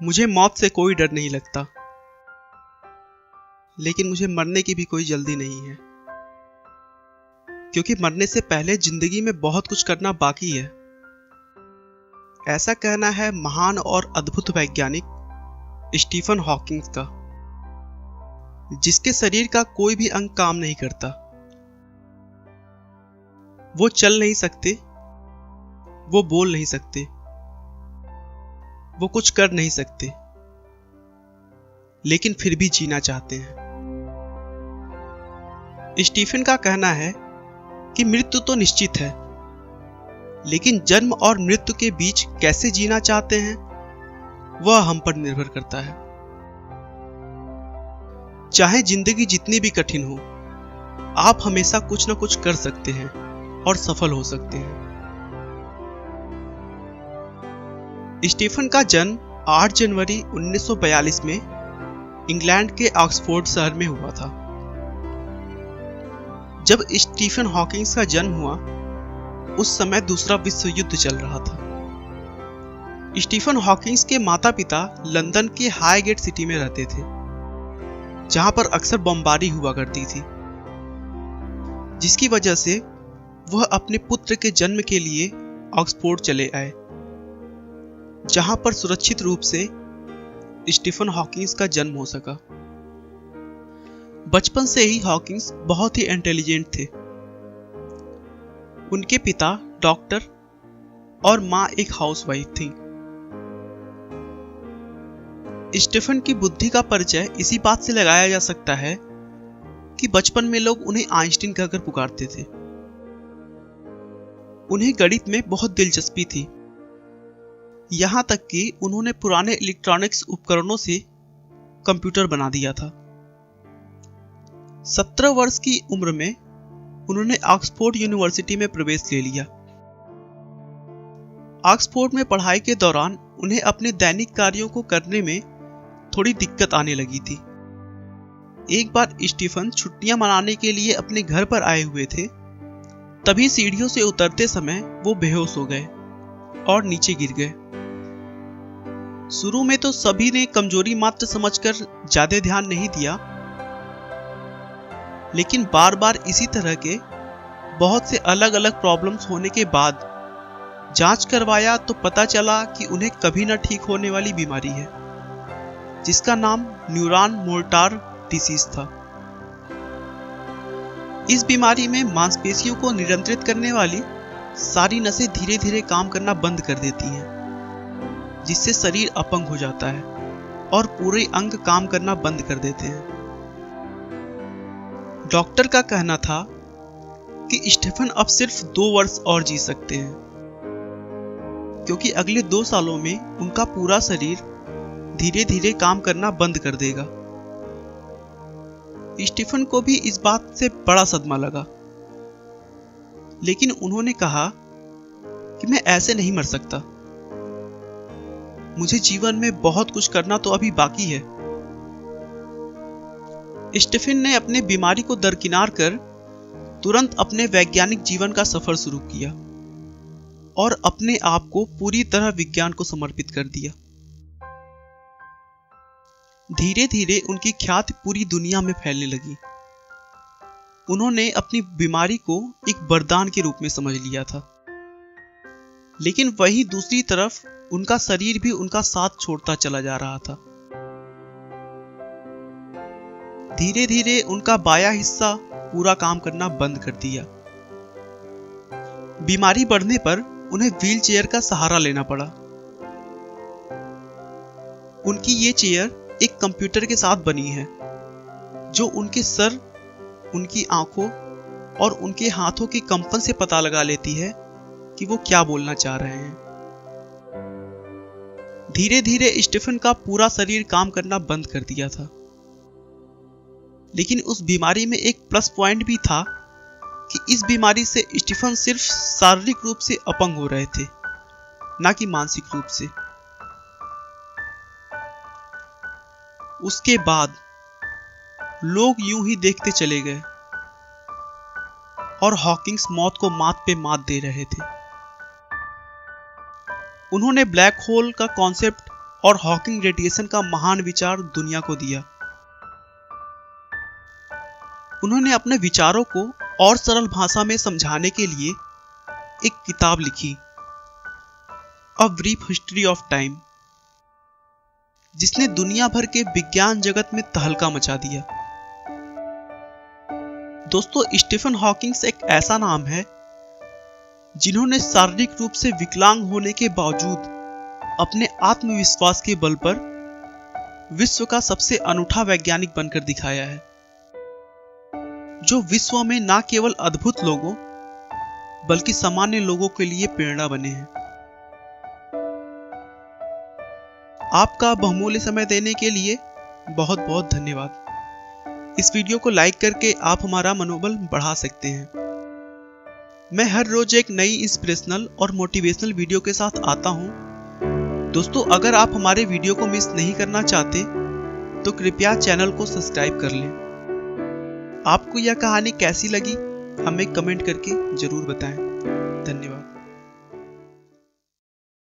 मुझे मौत से कोई डर नहीं लगता, लेकिन मुझे मरने की भी कोई जल्दी नहीं है, क्योंकि मरने से पहले जिंदगी में बहुत कुछ करना बाकी है। ऐसा कहना है महान और अद्भुत वैज्ञानिक स्टीफन हॉकिंग का, जिसके शरीर का कोई भी अंग काम नहीं करता। वो चल नहीं सकते, वो बोल नहीं सकते, वो कुछ कर नहीं सकते, लेकिन फिर भी जीना चाहते हैं। स्टीफन का कहना है कि मृत्यु तो निश्चित है, लेकिन जन्म और मृत्यु के बीच कैसे जीना चाहते हैं वह हम पर निर्भर करता है। चाहे जिंदगी जितनी भी कठिन हो, आप हमेशा कुछ न कुछ कर सकते हैं और सफल हो सकते हैं। स्टीफन का जन्म 8 जनवरी 1942 में इंग्लैंड के ऑक्सफोर्ड शहर में हुआ था। जब स्टीफन हॉकिंग का जन्म हुआ, उस समय दूसरा विश्व युद्ध चल रहा था। स्टीफन हॉकिंग के माता पिता लंदन के हाईगेट सिटी में रहते थे, जहां पर अक्सर बमबारी हुआ करती थी, जिसकी वजह से वह अपने पुत्र के जन्म के लिए ऑक्सफोर्ड चले आए, जहां पर सुरक्षित रूप से स्टीफन हॉकिंग का जन्म हो सका। बचपन से ही हॉकिंग बहुत ही इंटेलिजेंट थे। उनके पिता डॉक्टर और मां एक हाउसवाइफ थी। स्टीफन की बुद्धि का परिचय इसी बात से लगाया जा सकता है कि बचपन में लोग उन्हें आइंस्टीन कहकर पुकारते थे। उन्हें गणित में बहुत दिलचस्पी थी, यहां तक कि उन्होंने पुराने इलेक्ट्रॉनिक्स उपकरणों से कंप्यूटर बना दिया था। 17 वर्ष की उम्र में उन्होंने ऑक्सफोर्ड यूनिवर्सिटी में प्रवेश ले लिया। ऑक्सफोर्ड में पढ़ाई के दौरान उन्हें अपने दैनिक कार्यों को करने में थोड़ी दिक्कत आने लगी थी। एक बार स्टीफन छुट्टियां मनाने के लिए अपने घर पर आए हुए थे, तभी सीढ़ियों से उतरते समय वो बेहोश हो गए और नीचे गिर गए। शुरू में तो सभी ने कमजोरी मात्र समझकर ज्यादा ध्यान नहीं दिया, लेकिन बार बार इसी तरह के बहुत से अलग अलग प्रॉब्लम्स होने के बाद जांच करवाया तो पता चला कि उन्हें कभी न ठीक होने वाली बीमारी है, जिसका नाम न्यूरॉन मोर्टार डिसीज था। इस बीमारी में मांसपेशियों को नियंत्रित करने वाली सारी नसें धीरे धीरे काम करना बंद कर देती हैं, जिससे शरीर अपंग हो जाता है और पूरे अंग काम करना बंद कर देते हैं। डॉक्टर का कहना था कि स्टीफन अब सिर्फ 2 वर्ष और जी सकते हैं, क्योंकि अगले 2 सालों में उनका पूरा शरीर धीरे धीरे काम करना बंद कर देगा। स्टीफन को भी इस बात से बड़ा सदमा लगा, लेकिन उन्होंने कहा कि मैं ऐसे नहीं मर सकता, मुझे जीवन में बहुत कुछ करना तो अभी बाकी है। स्टीफन ने अपने बीमारी को दरकिनार कर तुरंत अपने वैज्ञानिक जीवन का सफर शुरू किया और अपने आप को पूरी तरह विज्ञान को समर्पित कर दिया। धीरे धीरे उनकी ख्याति पूरी दुनिया में फैलने लगी। उन्होंने अपनी बीमारी को एक वरदान के रूप में समझ लिया था, लेकिन वहीं दूसरी तरफ उनका शरीर भी उनका साथ छोड़ता चला जा रहा था। धीरे धीरे उनका बायां हिस्सा पूरा काम करना बंद कर दिया। बीमारी बढ़ने पर उन्हें व्हीलचेयर का सहारा लेना पड़ा। उनकी ये चेयर एक कंप्यूटर के साथ बनी है, जो उनके सर, उनकी आंखों और उनके हाथों के कंपन से पता लगा लेती है कि वो क्या बोलना चाह रहे हैं। धीरे धीरे स्टीफन का पूरा शरीर काम करना बंद कर दिया था, लेकिन उस बीमारी में एक प्लस पॉइंट भी था कि इस बीमारी से स्टीफन सिर्फ शारीरिक रूप से अपंग हो रहे थे, ना कि मानसिक रूप से। उसके बाद लोग यूं ही देखते चले गए और हॉकिंग्स मौत को मात पे मात दे रहे थे। उन्होंने ब्लैक होल का कॉन्सेप्ट और हॉकिंग रेडिएशन का महान विचार दुनिया को दिया। उन्होंने अपने विचारों को और सरल भाषा में समझाने के लिए एक किताब लिखी, a brief history of time, जिसने दुनिया भर के विज्ञान जगत में तहलका मचा दिया। दोस्तों, स्टीफन हॉकिंग्स एक ऐसा नाम है जिन्होंने शारीरिक रूप से विकलांग होने के बावजूद अपने आत्मविश्वास के बल पर विश्व का सबसे अनूठा वैज्ञानिक बनकर दिखाया है, जो विश्व में न केवल अद्भुत लोगों बल्कि सामान्य लोगों के लिए प्रेरणा बने हैं। आपका बहुमूल्य समय देने के लिए बहुत बहुत धन्यवाद। इस वीडियो को लाइक करके आप हमारा मनोबल बढ़ा सकते हैं। मैं हर रोज एक नई इंस्पिरेशनल और मोटिवेशनल वीडियो के साथ आता हूं। दोस्तों, अगर आप हमारे वीडियो को मिस नहीं करना चाहते तो कृपया चैनल को सब्सक्राइब कर लें। आपको यह कहानी कैसी लगी हमें कमेंट करके जरूर बताएं। धन्यवाद।